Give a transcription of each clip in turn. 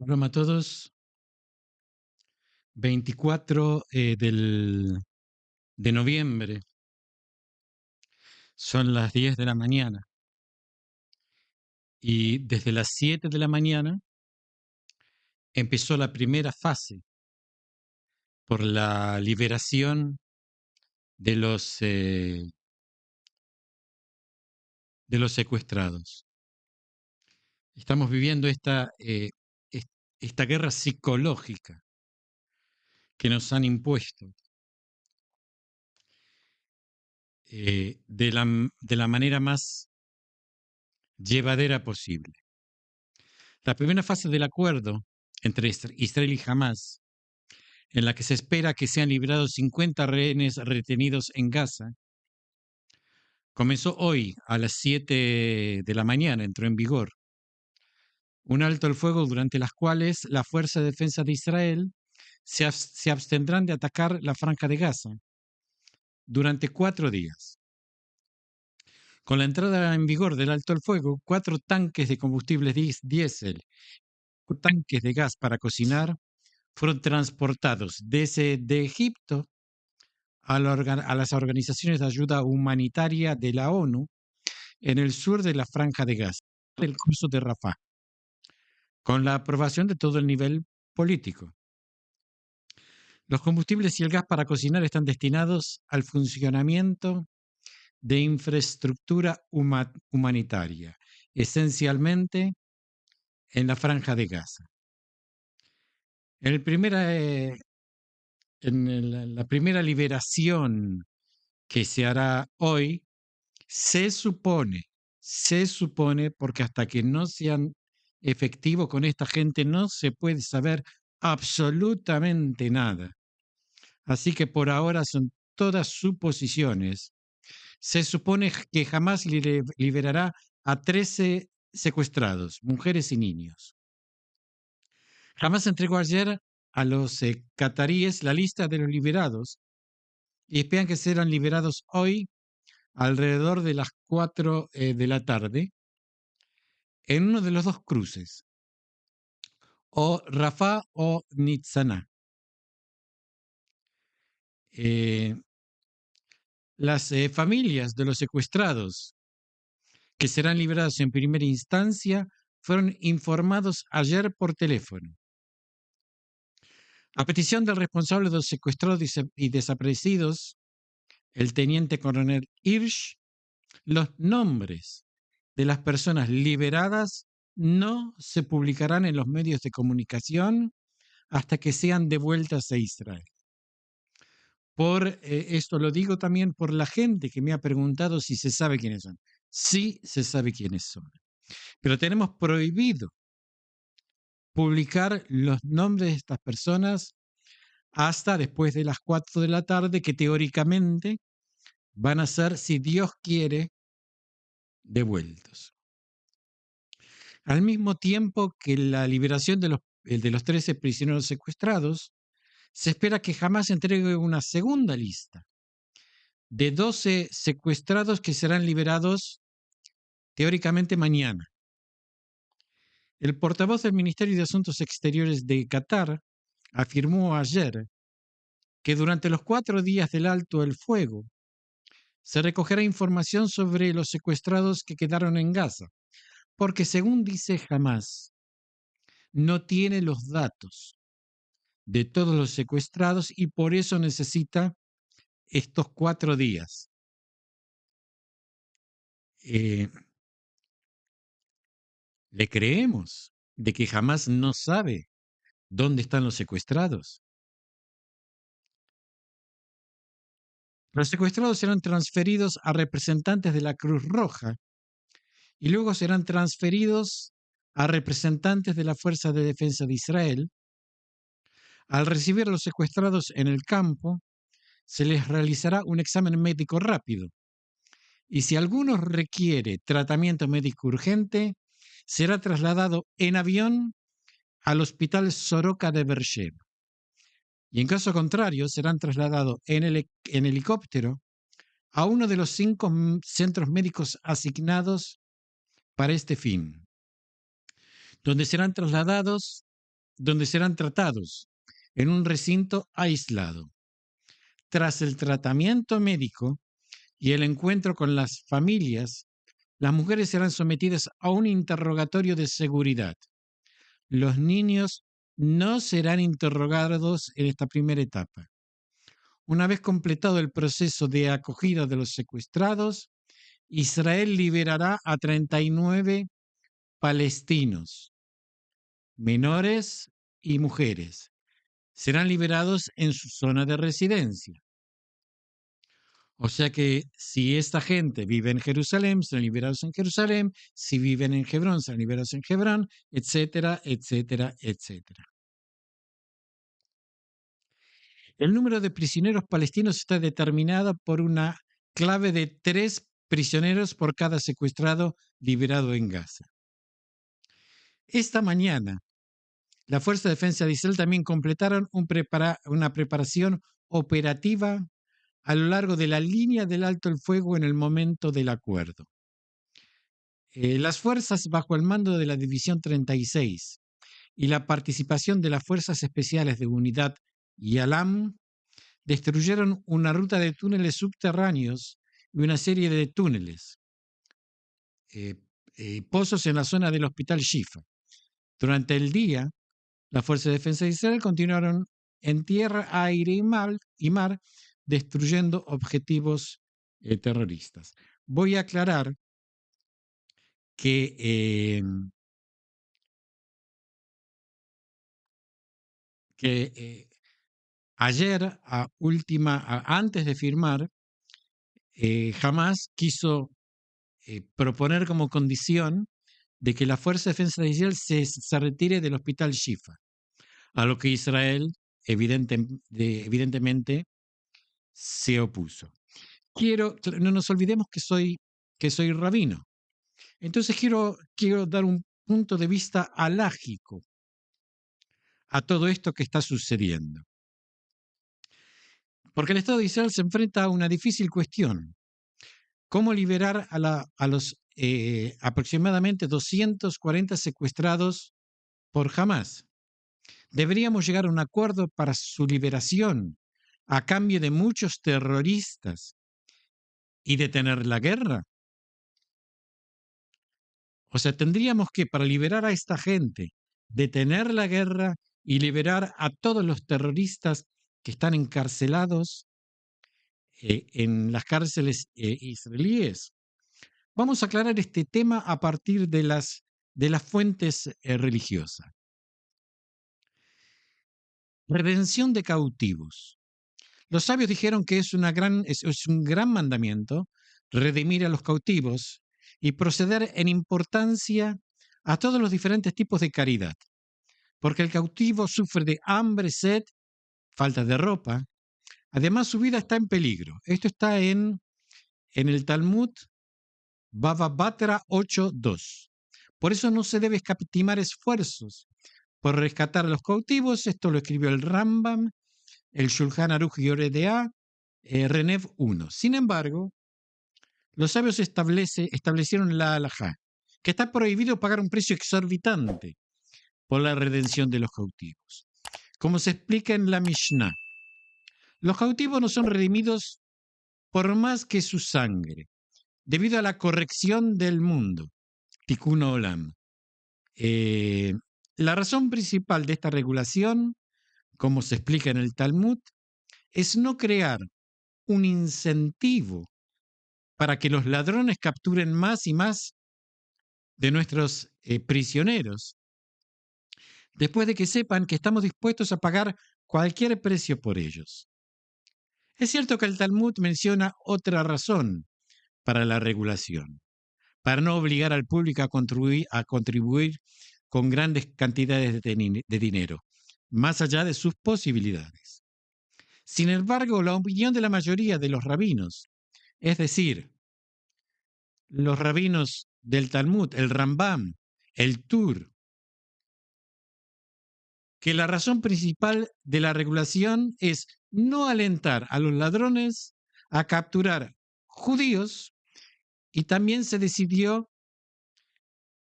Hola a todos. 24 de noviembre, son las 10 de la mañana y desde las 7 de la mañana empezó la primera fase por la liberación de los secuestrados. Estamos viviendo esta guerra psicológica que nos han impuesto de la manera más llevadera posible. La primera fase del acuerdo entre Israel y Hamás, en la que se espera que sean liberados 50 rehenes retenidos en Gaza, comenzó hoy a las 7 de la mañana, entró en vigor. Un alto el fuego durante las cuales la Fuerza de Defensa de Israel se abstendrán de atacar la franja de Gaza durante 4 días. Con la entrada en vigor del alto el fuego, 4 tanques de combustible diésel, tanques de gas para cocinar, fueron transportados de Egipto a las organizaciones de ayuda humanitaria de la ONU en el sur de la Franja de Gaza, del curso de Rafah, con la aprobación de todo el nivel político. Los combustibles y el gas para cocinar están destinados al funcionamiento de infraestructura humanitaria, esencialmente en la Franja de Gaza. La primera liberación que se hará hoy, se supone, porque hasta que no sean efectivos con esta gente no se puede saber absolutamente nada. Así que por ahora son todas suposiciones. Se supone que jamás liberará a 13 secuestrados, mujeres y niños. Jamás entregó ayer a los cataríes la lista de los liberados y esperan que serán liberados hoy alrededor de las 4 de la tarde en uno de los dos cruces, o Rafah o Nitzaná. Las familias de los secuestrados que serán liberados en primera instancia fueron informados ayer por teléfono. A petición del responsable de los secuestrados y desaparecidos, el teniente coronel Hirsch, los nombres de las personas liberadas no se publicarán en los medios de comunicación hasta que sean devueltas a Israel. Esto lo digo también por la gente que me ha preguntado si se sabe quiénes son. Sí se sabe quiénes son, pero tenemos prohibido publicar los nombres de estas personas hasta después de las 4 de la tarde, que teóricamente van a ser, si Dios quiere, devueltos. Al mismo tiempo que la liberación de los 13 prisioneros secuestrados, se espera que jamás entregue una segunda lista de 12 secuestrados que serán liberados teóricamente mañana. El portavoz del Ministerio de Asuntos Exteriores de Qatar afirmó ayer que durante los 4 días del alto el fuego se recogerá información sobre los secuestrados que quedaron en Gaza, porque según dice Hamás, no tiene los datos de todos los secuestrados y por eso necesita estos 4 días. ¿Le creemos de que Hamás no sabe dónde están los secuestrados? Los secuestrados serán transferidos a representantes de la Cruz Roja y luego serán transferidos a representantes de la Fuerza de Defensa de Israel. Al recibir a los secuestrados en el campo, se les realizará un examen médico rápido y si alguno requiere tratamiento médico urgente, será trasladado en avión al Hospital Soroka de Beersheba. Y en caso contrario, serán trasladados en helicóptero a uno de los 5 centros médicos asignados para este fin, donde serán trasladados donde serán tratados en un recinto aislado. Tras el tratamiento médico y el encuentro con las familias, las mujeres serán sometidas a un interrogatorio de seguridad. Los niños no serán interrogados en esta primera etapa. Una vez completado el proceso de acogida de los secuestrados, Israel liberará a 39 palestinos, menores y mujeres. Serán liberados en su zona de residencia. O sea que si esta gente vive en Jerusalén, serán liberados en Jerusalén; si viven en Hebrón, serán liberados en Hebrón, etcétera, etcétera, etcétera. El número de prisioneros palestinos está determinado por una clave de 3 prisioneros por cada secuestrado liberado en Gaza. Esta mañana, la Fuerza de Defensa de Israel también completaron una preparación operativa a lo largo de la línea del alto el fuego en el momento del acuerdo. Las fuerzas bajo el mando de la División 36 y la participación de las Fuerzas Especiales de Unidad Yalam destruyeron una ruta de túneles subterráneos y una serie de túneles, pozos en la zona del Hospital Shifa. Durante el día, las Fuerzas de Defensa de Israel continuaron en tierra, aire y mar destruyendo objetivos terroristas. Voy a aclarar que ayer, antes de firmar, Hamás quiso proponer como condición de que la Fuerza de Defensa de Israel se retire del Hospital Shifa, a lo que Israel evidentemente se opuso. No nos olvidemos que soy rabino. Entonces quiero dar un punto de vista alágico a todo esto que está sucediendo. Porque el Estado de Israel se enfrenta a una difícil cuestión: ¿cómo liberar a los aproximadamente 240 secuestrados por Hamás? ¿Deberíamos llegar a un acuerdo para su liberación a cambio de muchos terroristas y detener la guerra? O sea, tendríamos que, para liberar a esta gente, detener la guerra y liberar a todos los terroristas que están encarcelados en las cárceles israelíes. Vamos a aclarar este tema a partir de las fuentes religiosas. Redención de cautivos. Los sabios dijeron que es un gran mandamiento redimir a los cautivos y proceder en importancia a todos los diferentes tipos de caridad, porque el cautivo sufre de hambre, sed, falta de ropa. Además, su vida está en peligro. Esto está en el Talmud Bava Batra 8.2. Por eso no se debe escatimar esfuerzos por rescatar a los cautivos. Esto lo escribió el Rambam, el Shulchan Aruch Yoreh De'ah, Renev 1. Sin embargo, los sabios establecieron la halajá, que está prohibido pagar un precio exorbitante por la redención de los cautivos. Como se explica en la Mishnah, los cautivos no son redimidos por más que su sangre, debido a la corrección del mundo, Tikkun Olam. La razón principal de esta regulación, como se explica en el Talmud, es no crear un incentivo para que los ladrones capturen más y más de nuestros prisioneros, después de que sepan que estamos dispuestos a pagar cualquier precio por ellos. Es cierto que el Talmud menciona otra razón para la regulación: para no obligar al público a contribuir con grandes cantidades de dinero, más allá de sus posibilidades. Sin embargo, la opinión de la mayoría de los rabinos, es decir, los rabinos del Talmud, el Rambam, el Tur, que la razón principal de la regulación es no alentar a los ladrones a capturar judíos, y también se decidió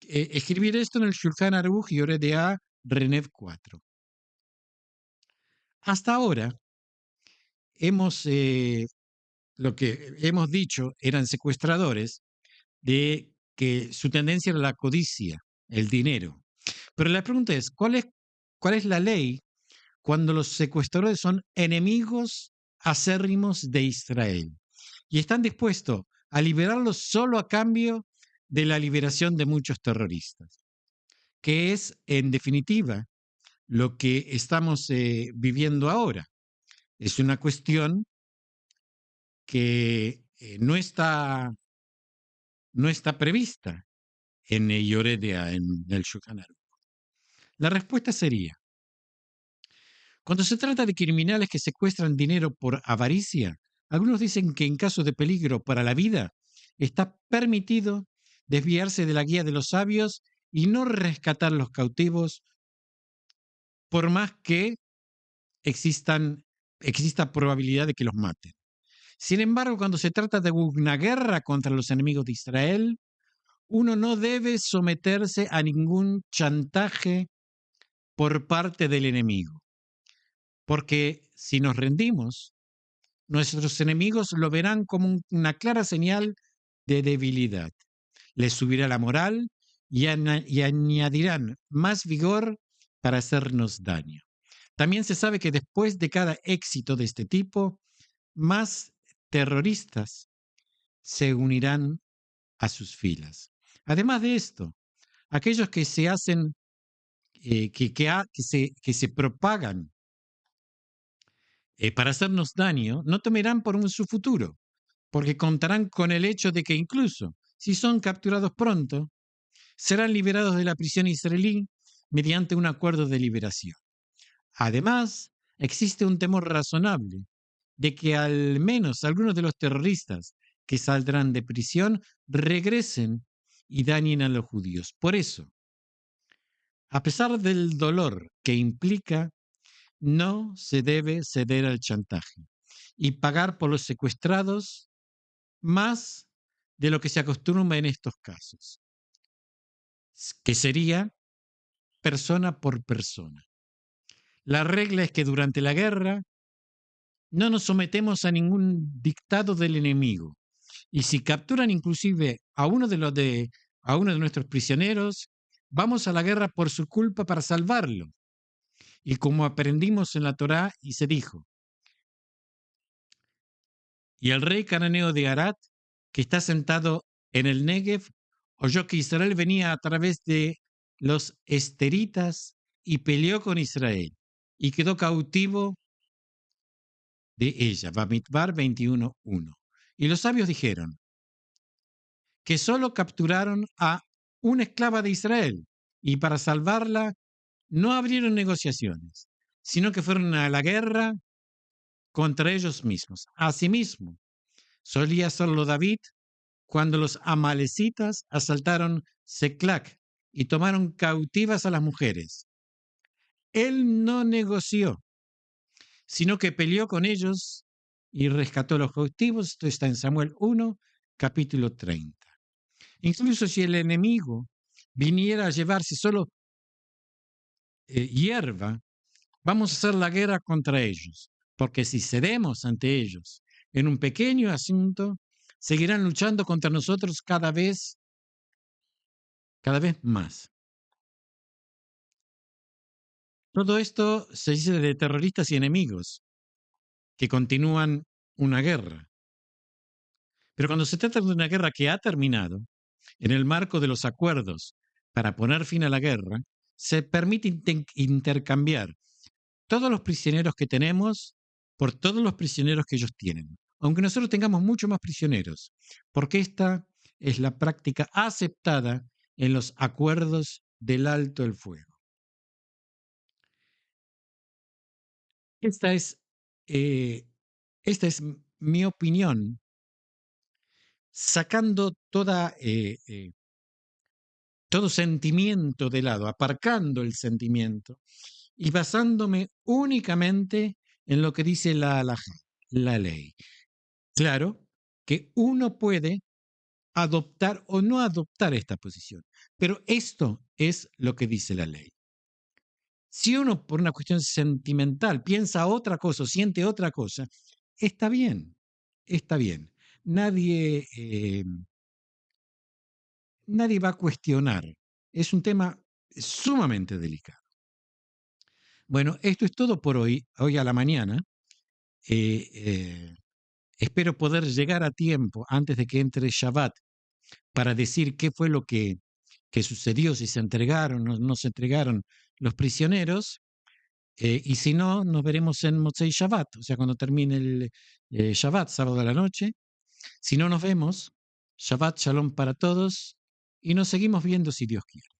escribir esto en el Shulchan Aruch Yoreh De'ah Renev 4. Hasta ahora hemos, lo que hemos dicho eran secuestradores de que su tendencia era la codicia, el dinero. Pero la pregunta es, cuál es la ley cuando los secuestradores son enemigos acérrimos de Israel y están dispuestos a liberarlos solo a cambio de la liberación de muchos terroristas? Que es, en definitiva, lo que estamos viviendo ahora. Es una cuestión que no está prevista en Yoredea, en el Shulchan Aruch. La respuesta sería, cuando se trata de criminales que secuestran dinero por avaricia, algunos dicen que en caso de peligro para la vida está permitido desviarse de la guía de los sabios y no rescatar los cautivos por más que exista probabilidad de que los maten. Sin embargo, cuando se trata de una guerra contra los enemigos de Israel, uno no debe someterse a ningún chantaje por parte del enemigo, porque si nos rendimos, nuestros enemigos lo verán como una clara señal de debilidad. Les subirá la moral y añadirán más vigor para hacernos daño. También se sabe que después de cada éxito de este tipo, más terroristas se unirán a sus filas. Además de esto, aquellos que se hacen, que se propagan para hacernos daño, no temerán por su futuro, porque contarán con el hecho de que incluso si son capturados pronto, serán liberados de la prisión israelí mediante un acuerdo de liberación. Además, existe un temor razonable de que al menos algunos de los terroristas que saldrán de prisión regresen y dañen a los judíos. Por eso, a pesar del dolor que implica, no se debe ceder al chantaje y pagar por los secuestrados más de lo que se acostumbra en estos casos, que sería persona por persona. La regla es que durante la guerra no nos sometemos a ningún dictado del enemigo. Y si capturan inclusive a uno de nuestros prisioneros, vamos a la guerra por su culpa para salvarlo. Y como aprendimos en la Torá, y se dijo, y el rey cananeo de Arad, que está sentado en el Negev, oyó que Israel venía a través de los esteritas y peleó con Israel y quedó cautivo de ella. Bamidbar 21:1. Y los sabios dijeron que solo capturaron a una esclava de Israel y para salvarla no abrieron negociaciones, sino que fueron a la guerra contra ellos mismos. Asimismo, solía hacerlo David cuando los amalecitas asaltaron Seclac y tomaron cautivas a las mujeres. Él no negoció, sino que peleó con ellos y rescató a los cautivos. Esto está en Samuel 1, capítulo 30. Incluso si el enemigo viniera a llevarse solo hierba, vamos a hacer la guerra contra ellos, porque si cedemos ante ellos en un pequeño asunto, seguirán luchando contra nosotros cada vez más. Todo esto se dice de terroristas y enemigos que continúan una guerra. Pero cuando se trata de una guerra que ha terminado, en el marco de los acuerdos para poner fin a la guerra, se permite intercambiar todos los prisioneros que tenemos por todos los prisioneros que ellos tienen, aunque nosotros tengamos mucho más prisioneros, porque esta es la práctica aceptada en los acuerdos del alto el fuego. Esta es, eh, esta es mi opinión, sacando todo sentimiento de lado, aparcando el sentimiento y basándome únicamente en lo que dice la halajá, la ley. Claro que uno puede adoptar o no adoptar esta posición, pero esto es lo que dice la ley. Si uno por una cuestión sentimental piensa otra cosa o siente otra cosa, está bien, está bien. Nadie, nadie va a cuestionar. Es un tema sumamente delicado. Bueno, esto es todo por hoy, hoy a la mañana. Eh, eh, espero poder llegar a tiempo antes de que entre Shabbat para decir qué fue lo que sucedió, si se entregaron o no se entregaron los prisioneros. Y si no, nos veremos en Motzei Shabbat, o sea, cuando termine el Shabbat, sábado de la noche. Si no nos vemos, Shabbat Shalom para todos y nos seguimos viendo si Dios quiere.